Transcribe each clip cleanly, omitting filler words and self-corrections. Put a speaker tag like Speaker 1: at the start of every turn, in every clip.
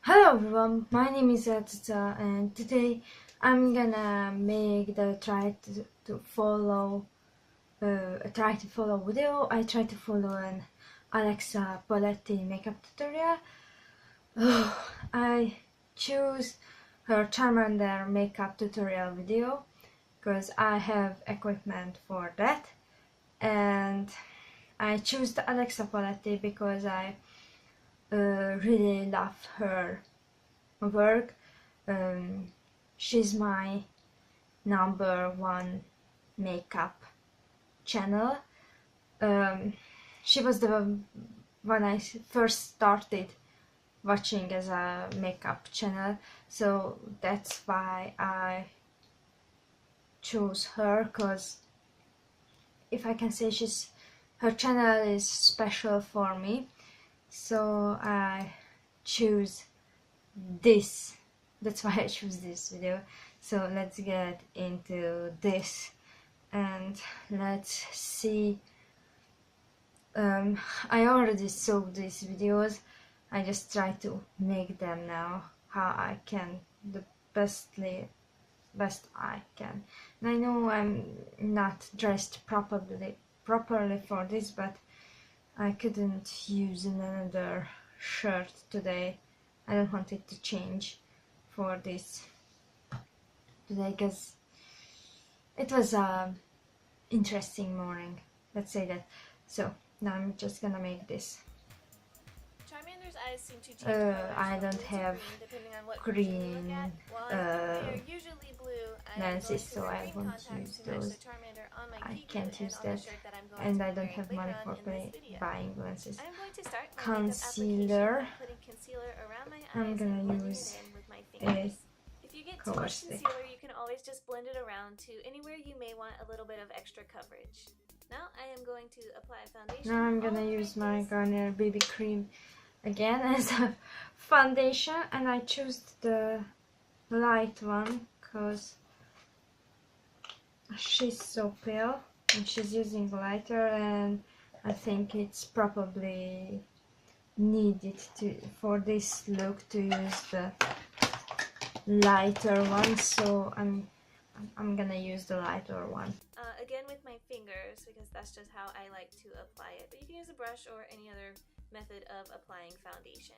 Speaker 1: Hello everyone, my name is AyaCica and today I'm gonna make the try to follow video. I try to follow an ALEXA POLETTI makeup tutorial. I choose her Charmander makeup tutorial video because I have equipment for that, and I choose the ALEXA POLETTI because I really love her work. She's my #1 makeup channel. She was the when I first started watching as a makeup channel, so that's why I chose her, because if I can say, her channel is special for me, so I choose this. That's why I choose this video. So let's get into this and let's see. I already saw these videos. I just try to make them now how I can, the best I can. And I know I'm not dressed properly for this, but I couldn't use another shirt today. I don't want it to change for this today because it was a interesting morning, let's say that. So now I'm just gonna make this.
Speaker 2: Charmander's eyes seem to change color
Speaker 1: I don't have green lenses, so I won't use those. I can't use that, and I don't have money for buying lenses. Concealer, I'm gonna use a
Speaker 2: If you get too
Speaker 1: color
Speaker 2: much
Speaker 1: stick.
Speaker 2: concealer, you can always just blend it around to anywhere you may want a little bit of extra coverage. Now I am going to apply foundation.
Speaker 1: Now I'm gonna use my Garnier BB cream again as a foundation, and I chose the light one because she's so pale and she's using lighter, and I think it's probably needed for this look to use the lighter one, so I'm gonna use the lighter one.
Speaker 2: Again with my fingers, because that's just how I like to apply it, but you can use a brush or any other method of applying foundation.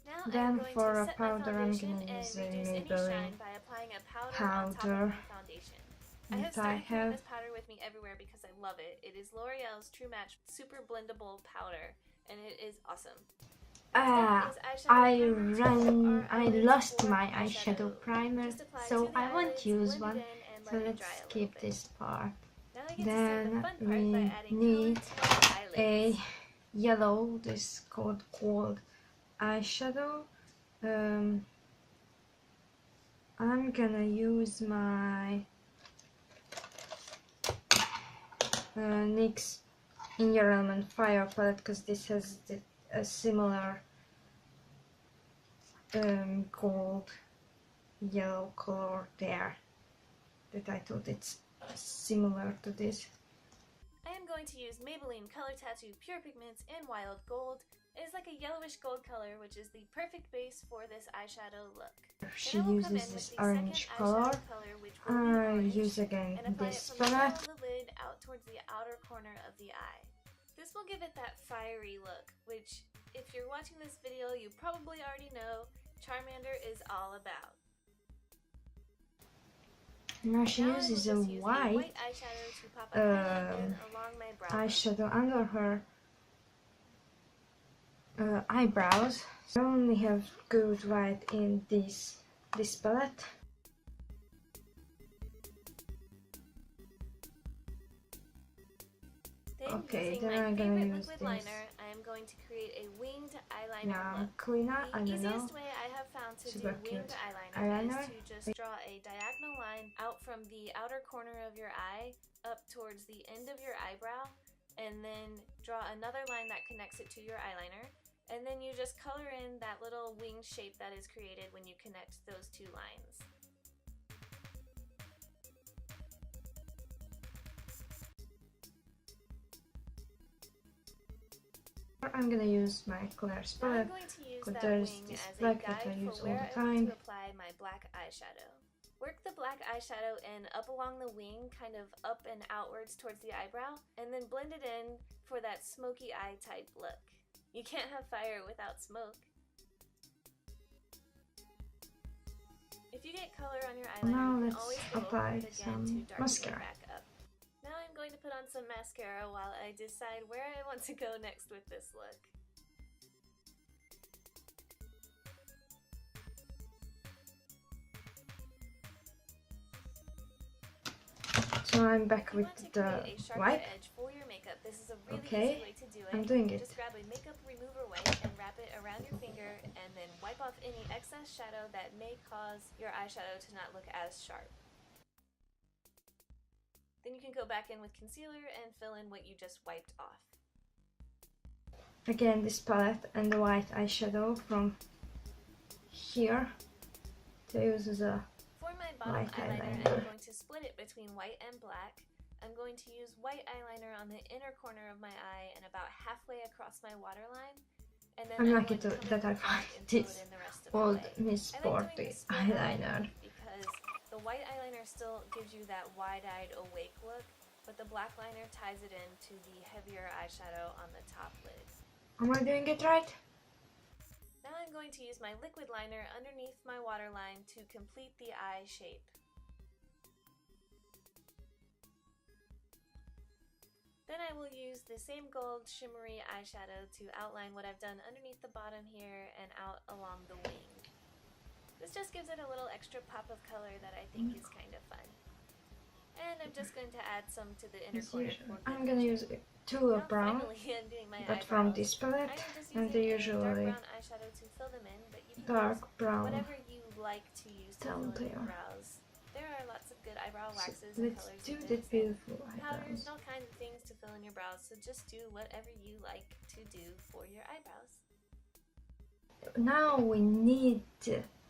Speaker 2: Now
Speaker 1: Then for a powder, I'm gonna use a Maybelline powder
Speaker 2: I have
Speaker 1: that I
Speaker 2: started carrying
Speaker 1: have.
Speaker 2: this powder with me everywhere because I love it. It is L'Oreal's True Match Super Blendable Powder, and it is awesome.
Speaker 1: I lost my eyeshadow primer, so I won't use one. So let's skip this part. Then we need a yellow, this called gold eyeshadow. I'm gonna use my NYX In Your Element Fire palette because this has a similar gold yellow color there, that I thought it's similar to this.
Speaker 2: I am going to use Maybelline Color Tattoo Pure Pigments in Wild Gold. It is like a yellowish gold color, which is the perfect base for this eyeshadow look.
Speaker 1: She uses this orange color. I use again this palette.
Speaker 2: The lid out towards the outer corner of the eye. This will give it that fiery look, which, if you're watching this video, you probably already know Charmander is all about.
Speaker 1: Now she uses a white eyeshadow under her eyebrows. I only have good white in this palette. Okay, then I'm gonna use this.
Speaker 2: I am going to create a winged eyeliner
Speaker 1: Now
Speaker 2: look.
Speaker 1: cleaner, I
Speaker 2: The
Speaker 1: don't know.
Speaker 2: easiest way I have found to do
Speaker 1: Super
Speaker 2: winged
Speaker 1: cute
Speaker 2: eyeliner is to just draw a diagonal line out from the outer corner of your eye up towards the end of your eyebrow, and then draw another line that connects it to your eyeliner, and then you just color in that little wing shape that is created when you connect those two lines.
Speaker 1: I'm gonna use my colors
Speaker 2: Now I'm
Speaker 1: palette,
Speaker 2: going to use
Speaker 1: because
Speaker 2: that
Speaker 1: there's
Speaker 2: wing
Speaker 1: this
Speaker 2: as a
Speaker 1: black that I
Speaker 2: guide for
Speaker 1: use all
Speaker 2: where
Speaker 1: the
Speaker 2: I want
Speaker 1: time.
Speaker 2: to apply my black eyeshadow. Work the black eyeshadow in up along the wing, kind of up and outwards towards the eyebrow, and then blend it in for that smoky eye type look. You can't have fire without smoke. If you get color on your eyeliner, you can
Speaker 1: Now
Speaker 2: always
Speaker 1: let's
Speaker 2: go over
Speaker 1: apply
Speaker 2: it again to
Speaker 1: some
Speaker 2: darken
Speaker 1: mascara.
Speaker 2: it back up. Now I'm going to put on some mascara while I decide where I want to go next with this look.
Speaker 1: So I'm back
Speaker 2: If you
Speaker 1: with
Speaker 2: want to
Speaker 1: the
Speaker 2: create a sharper
Speaker 1: wipe.
Speaker 2: edge for your makeup, this is a really
Speaker 1: Okay,
Speaker 2: easy way to do it.
Speaker 1: I'm doing it.
Speaker 2: Just grab a makeup remover wipe and wrap it around your finger and then wipe off any excess shadow that may cause your eyeshadow to not look as sharp. Then you can go back in with concealer and fill in what you just wiped off.
Speaker 1: Again, this palette and the white eyeshadow from here to use as a
Speaker 2: For my bottom
Speaker 1: white
Speaker 2: eyeliner,
Speaker 1: eyeliner.
Speaker 2: I'm going to split it between white and black. I'm going to use white eyeliner on the inner corner of my eye and about halfway across my waterline. And then
Speaker 1: I'm
Speaker 2: I'm
Speaker 1: lucky
Speaker 2: going to come
Speaker 1: that
Speaker 2: in
Speaker 1: I
Speaker 2: with
Speaker 1: found
Speaker 2: black and fill
Speaker 1: this
Speaker 2: it in the rest of the
Speaker 1: old
Speaker 2: way.
Speaker 1: Miss
Speaker 2: I like doing
Speaker 1: Sporty
Speaker 2: the split
Speaker 1: eyeliner.
Speaker 2: because the white eyeliner still gives you that wide-eyed awake look, but the black liner ties it into the heavier eyeshadow on the top lid.
Speaker 1: Am I doing it right?
Speaker 2: Now I'm going to use my liquid liner underneath my waterline to complete the eye shape. Then I will use the same gold shimmery eyeshadow to outline what I've done underneath the bottom here and out along the wing. This just gives it a little extra pop of color that I think is kind of fun. And I'm just going to add some to the inner
Speaker 1: As
Speaker 2: corner
Speaker 1: usual.
Speaker 2: for
Speaker 1: I'm
Speaker 2: good
Speaker 1: gonna
Speaker 2: measure.
Speaker 1: use two
Speaker 2: Now
Speaker 1: of brown,
Speaker 2: finally I'm doing my
Speaker 1: but from
Speaker 2: eyebrows.
Speaker 1: this palette,
Speaker 2: I'm just
Speaker 1: and
Speaker 2: using
Speaker 1: the
Speaker 2: a dark
Speaker 1: usually
Speaker 2: brown eyeshadow to fill them in, but you can
Speaker 1: dark
Speaker 2: use
Speaker 1: brown
Speaker 2: whatever you like to use to fill
Speaker 1: down
Speaker 2: in your
Speaker 1: there.
Speaker 2: brows. There are lots of good eyebrow
Speaker 1: So
Speaker 2: waxes and
Speaker 1: let's
Speaker 2: colors
Speaker 1: do
Speaker 2: and
Speaker 1: the
Speaker 2: things, and
Speaker 1: beautiful
Speaker 2: powders
Speaker 1: eyebrows.
Speaker 2: and all kinds of things to fill in your brows, so just do whatever you like to do for your eyebrows.
Speaker 1: Now we need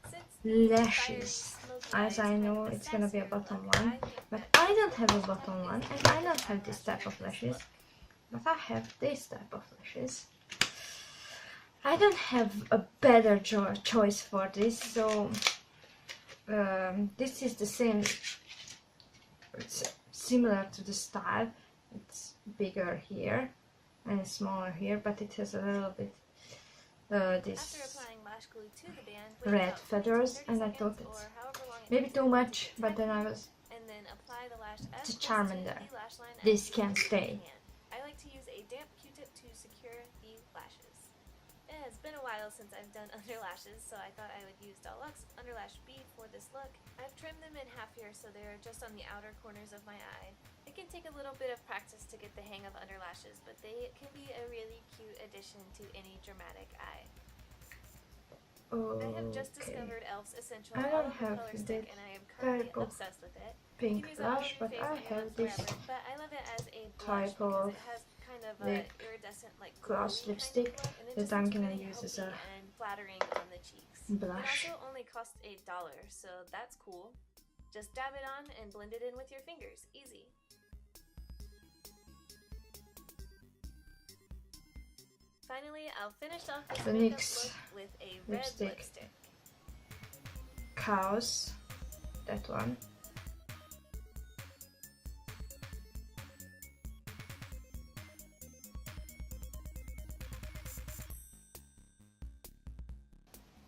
Speaker 2: Since the
Speaker 1: lashes.
Speaker 2: fiery, smoky
Speaker 1: As
Speaker 2: eye
Speaker 1: I
Speaker 2: is
Speaker 1: know,
Speaker 2: kind of
Speaker 1: it's gonna be a
Speaker 2: sassier
Speaker 1: bottom
Speaker 2: look,
Speaker 1: one,
Speaker 2: I think
Speaker 1: but
Speaker 2: that
Speaker 1: I don't have a
Speaker 2: eyelash
Speaker 1: bottom
Speaker 2: tap
Speaker 1: one,
Speaker 2: is
Speaker 1: and
Speaker 2: the
Speaker 1: I don't
Speaker 2: perfect
Speaker 1: have this
Speaker 2: eyelash
Speaker 1: type
Speaker 2: for
Speaker 1: of
Speaker 2: this
Speaker 1: lashes,
Speaker 2: look.
Speaker 1: but I have this type of lashes. I don't have a better choice for this, so this is the same, it's similar to the style. It's bigger here and smaller here, but it has a little bit
Speaker 2: After
Speaker 1: this
Speaker 2: applying lash glue to the band, wait
Speaker 1: red
Speaker 2: about 20 to
Speaker 1: feathers,
Speaker 2: 30
Speaker 1: and I
Speaker 2: seconds
Speaker 1: thought
Speaker 2: or
Speaker 1: it's
Speaker 2: however long it
Speaker 1: maybe
Speaker 2: takes
Speaker 1: too
Speaker 2: for it to
Speaker 1: much,
Speaker 2: get
Speaker 1: but then I
Speaker 2: tacky,
Speaker 1: was
Speaker 2: and then apply the lash as
Speaker 1: the
Speaker 2: close
Speaker 1: charm
Speaker 2: to
Speaker 1: in there.
Speaker 2: the lash line as
Speaker 1: This
Speaker 2: you
Speaker 1: can
Speaker 2: possibly
Speaker 1: stay.
Speaker 2: can. I like to use a damp Q-tip to secure the lashes. It has been a while since I've done underlashes, so I thought I would use Deluxe Underlash B for this look. I've trimmed them in half here so they're just on the outer corners of my eye. It can take a little bit of practice to get the hang of underlashes, but they can be a really cute addition to any dramatic eye. I have just
Speaker 1: Okay,
Speaker 2: discovered Elf's Essential
Speaker 1: I
Speaker 2: All
Speaker 1: don't
Speaker 2: Over
Speaker 1: have
Speaker 2: Color
Speaker 1: that
Speaker 2: Stick, and I am currently
Speaker 1: type of
Speaker 2: obsessed with it.
Speaker 1: pink
Speaker 2: You can use it all
Speaker 1: blush,
Speaker 2: over your
Speaker 1: but
Speaker 2: face
Speaker 1: I
Speaker 2: and your
Speaker 1: have
Speaker 2: lips
Speaker 1: this
Speaker 2: wherever, but I love it as a blush
Speaker 1: type
Speaker 2: because
Speaker 1: of
Speaker 2: it has kind of a
Speaker 1: lip
Speaker 2: iridescent, like
Speaker 1: gloss
Speaker 2: glowy
Speaker 1: lipstick
Speaker 2: kind of look, and it
Speaker 1: that
Speaker 2: just
Speaker 1: I'm
Speaker 2: looks
Speaker 1: gonna
Speaker 2: really
Speaker 1: use as
Speaker 2: healthy
Speaker 1: a
Speaker 2: and flattering on the cheeks.
Speaker 1: blush.
Speaker 2: It also only costs $1, so that's cool. Just dab it on and blend it in with your fingers. Easy. Finally, I'll finish off this
Speaker 1: The
Speaker 2: makeup
Speaker 1: NYX
Speaker 2: look with a red lipstick.
Speaker 1: Chaos, that one.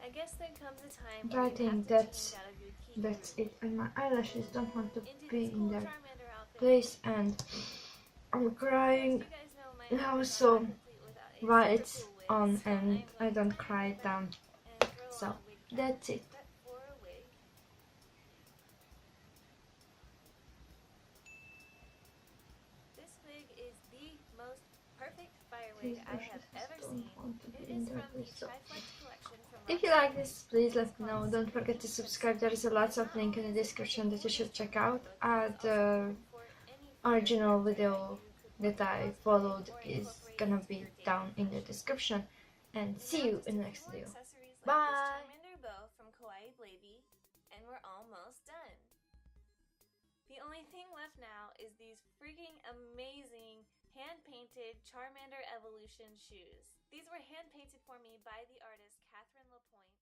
Speaker 2: I guess there comes a time
Speaker 1: But
Speaker 2: where
Speaker 1: I
Speaker 2: you
Speaker 1: think
Speaker 2: have to
Speaker 1: that's
Speaker 2: change out of your keyboard
Speaker 1: it, and my eyelashes don't want to
Speaker 2: into
Speaker 1: be
Speaker 2: this
Speaker 1: in
Speaker 2: cool
Speaker 1: their
Speaker 2: Charmander outfit.
Speaker 1: place, and I'm
Speaker 2: As
Speaker 1: crying
Speaker 2: you guys know, my
Speaker 1: now,
Speaker 2: outfits
Speaker 1: so
Speaker 2: are not complete without a
Speaker 1: while
Speaker 2: super
Speaker 1: it's
Speaker 2: cool wig,
Speaker 1: on
Speaker 2: so
Speaker 1: and
Speaker 2: I'm
Speaker 1: I
Speaker 2: going to
Speaker 1: don't
Speaker 2: turn
Speaker 1: cry
Speaker 2: it
Speaker 1: it
Speaker 2: over
Speaker 1: down.
Speaker 2: and throw
Speaker 1: So
Speaker 2: on a wig cap
Speaker 1: that's it.
Speaker 2: prep for a wig. This wig is the most perfect fire wig
Speaker 1: These
Speaker 2: I
Speaker 1: brushes
Speaker 2: have
Speaker 1: just
Speaker 2: ever
Speaker 1: don't
Speaker 2: seen.
Speaker 1: want to
Speaker 2: It
Speaker 1: be
Speaker 2: is
Speaker 1: in their
Speaker 2: from the
Speaker 1: place. So
Speaker 2: Triflex collection from
Speaker 1: if you like this, please let me know. Don't forget to subscribe. There is a lots of link in the description that you should check out. The original video that I followed is gonna be down in the description. And see you in the next video. Bye!
Speaker 2: Charmander bow from Kawaii Blavey, and we're almost done. The only thing left now is these freaking amazing hand-painted created Charmander Evolution shoes. These were hand painted for me by the artist Catherine Lapointe.